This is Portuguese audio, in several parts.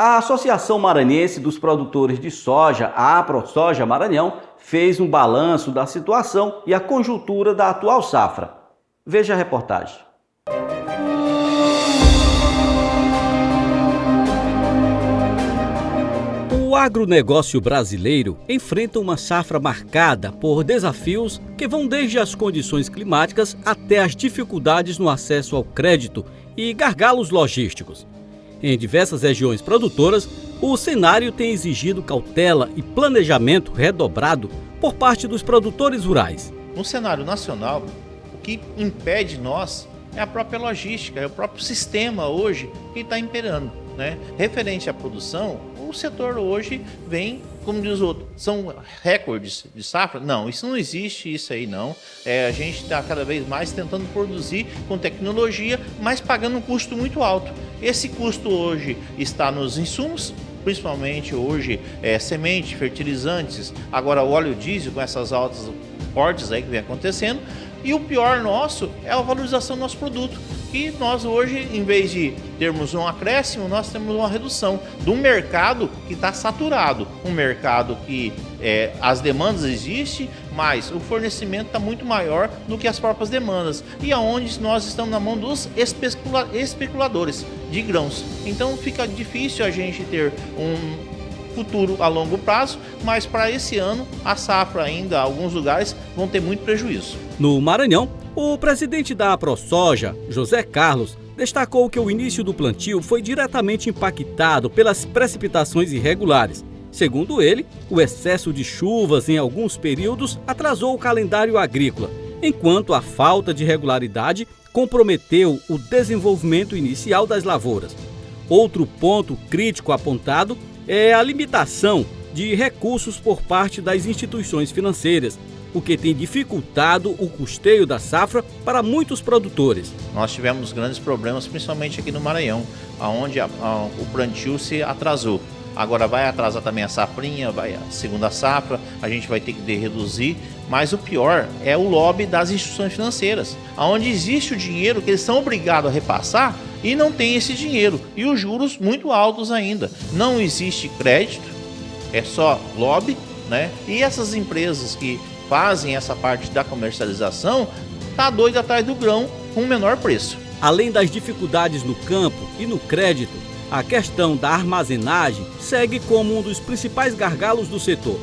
A Associação Maranhense dos Produtores de Soja, a AproSoja Maranhão, fez um balanço da situação e a conjuntura da atual safra. Veja a reportagem. O agronegócio brasileiro enfrenta uma safra marcada por desafios que vão desde as condições climáticas até as dificuldades no acesso ao crédito e gargalos logísticos. Em diversas regiões produtoras, o cenário tem exigido cautela e planejamento redobrado por parte dos produtores rurais. No cenário nacional, o que impede nós é a própria logística, é o próprio sistema hoje que está imperando, né? Referente à produção, o setor hoje vem, como diz o outro, são recordes de safra? Não, isso não existe, isso aí não. A gente está cada vez mais tentando produzir com tecnologia, mas pagando um custo muito alto. Esse custo hoje está nos insumos, principalmente hoje semente, fertilizantes, agora o óleo diesel com essas altas fortes aí que vem acontecendo. E o pior nosso é a valorização do nosso produto. E nós hoje, em vez de termos um acréscimo, nós temos uma redução de um mercado que está saturado. Um mercado que as demandas existem, mas o fornecimento está muito maior do que as próprias demandas. E aonde nós estamos na mão dos especuladores de grãos. Então fica difícil a gente ter um futuro a longo prazo, mas para esse ano a safra ainda, alguns lugares, vão ter muito prejuízo. No Maranhão, o presidente da AproSoja, José Carlos, destacou que o início do plantio foi diretamente impactado pelas precipitações irregulares. Segundo ele, o excesso de chuvas em alguns períodos atrasou o calendário agrícola, enquanto a falta de regularidade comprometeu o desenvolvimento inicial das lavouras. Outro ponto crítico apontado é a limitação de recursos por parte das instituições financeiras, o que tem dificultado o custeio da safra para muitos produtores. Nós tivemos grandes problemas, principalmente aqui no Maranhão, onde o plantio se atrasou. Agora vai atrasar também a safrinha, vai a segunda safra, a gente vai ter que reduzir. Mas o pior é o lobby das instituições financeiras, onde existe o dinheiro que eles são obrigados a repassar e não tem esse dinheiro. E os juros muito altos ainda. Não existe crédito, é só lobby, né? E essas empresas que fazem essa parte da comercialização tá doida atrás do grão com o menor preço. Além das dificuldades no campo e no crédito, a questão da armazenagem segue como um dos principais gargalos do setor.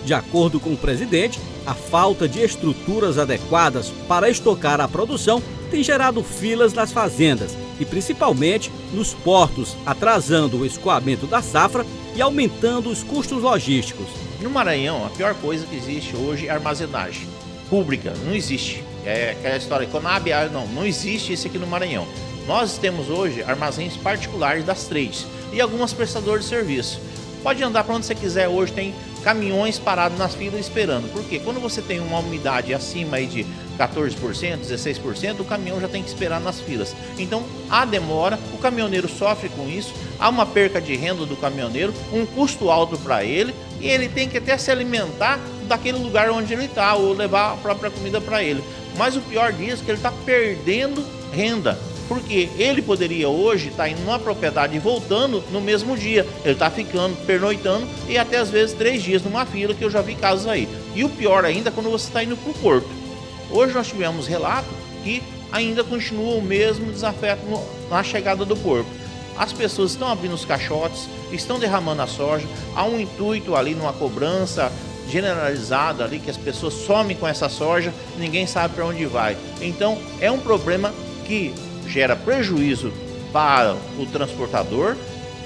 De acordo com o presidente, a falta de estruturas adequadas para estocar a produção tem gerado filas nas fazendas e principalmente nos portos, atrasando o escoamento da safra e aumentando os custos logísticos. No Maranhão, a pior coisa que existe hoje é a armazenagem pública, não existe. É aquela história, Conab, não existe isso aqui no Maranhão. Nós temos hoje armazéns particulares das trades e algumas prestadoras de serviço. Pode andar para onde você quiser hoje, tem caminhões parados nas filas esperando. Porque quando você tem uma umidade acima aí de 14%, 16%, o caminhão já tem que esperar nas filas. Então, há demora, o caminhoneiro sofre com isso, há uma perca de renda do caminhoneiro, um custo alto para ele, e ele tem que até se alimentar daquele lugar onde ele está, ou levar a própria comida para ele. Mas o pior disso é que ele está perdendo renda. Porque ele poderia hoje estar indo numa propriedade e voltando no mesmo dia. Ele está ficando, pernoitando e até às vezes 3 dias numa fila, que eu já vi casos aí. E o pior ainda é quando você está indo para o porto. Hoje nós tivemos relato que ainda continua o mesmo desafeto na chegada do porto. As pessoas estão abrindo os caixotes, estão derramando a soja, há um intuito ali numa cobrança generalizada ali, que as pessoas somem com essa soja, ninguém sabe para onde vai. Então é um problema que gera prejuízo para o transportador,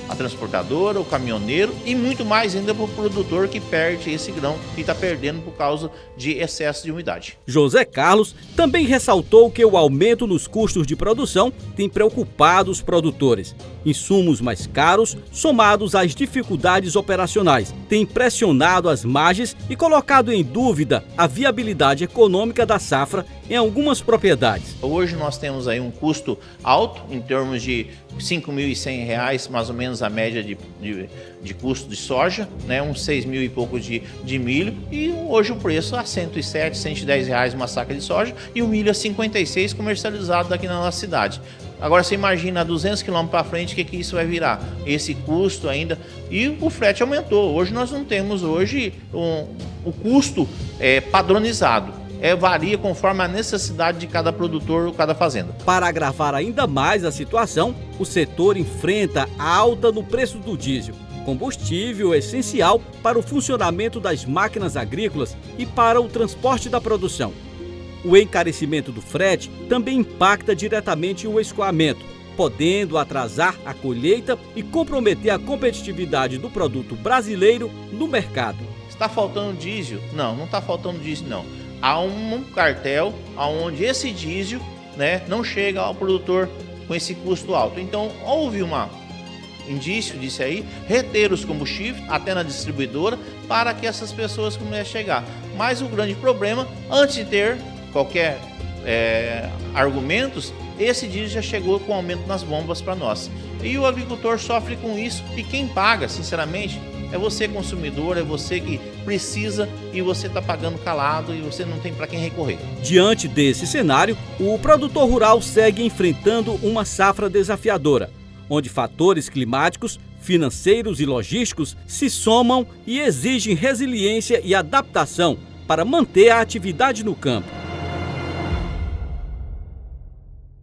a transportadora, o caminhoneiro e muito mais ainda para o produtor que perde esse grão e está perdendo por causa de excesso de umidade. José Carlos também ressaltou que o aumento nos custos de produção tem preocupado os produtores. Insumos mais caros, somados às dificuldades operacionais, têm pressionado as margens e colocado em dúvida a viabilidade econômica da safra em algumas propriedades. Hoje nós temos aí um custo alto, em termos de R$ 5.100, mais ou menos a média de custo de soja, né? Uns 6 mil e pouco de milho, e hoje o preço a R$ 107, R$ 110 uma saca de soja, e o milho a R$ 56 comercializado aqui na nossa cidade. Agora você imagina 200 km para frente, o que isso vai virar? Esse custo ainda. E o frete aumentou. Hoje nós não temos o custo padronizado. Varia conforme a necessidade de cada produtor ou cada fazenda. Para agravar ainda mais a situação, o setor enfrenta a alta no preço do diesel, combustível essencial para o funcionamento das máquinas agrícolas e para o transporte da produção. O encarecimento do frete também impacta diretamente o escoamento, podendo atrasar a colheita e comprometer a competitividade do produto brasileiro no mercado. Está faltando diesel? Não está faltando diesel não. Há um cartel onde esse diesel, não chega ao produtor com esse custo alto. Então houve indício disso aí, reter os combustíveis até na distribuidora para que essas pessoas comecem a chegar. Mas o grande problema, antes de ter qualquer argumentos, esse diesel já chegou com aumento nas bombas para nós. E o agricultor sofre com isso, e quem paga, sinceramente, é você consumidor, é você que precisa e você está pagando calado e você não tem para quem recorrer. Diante desse cenário, o produtor rural segue enfrentando uma safra desafiadora, onde fatores climáticos, financeiros e logísticos se somam e exigem resiliência e adaptação para manter a atividade no campo.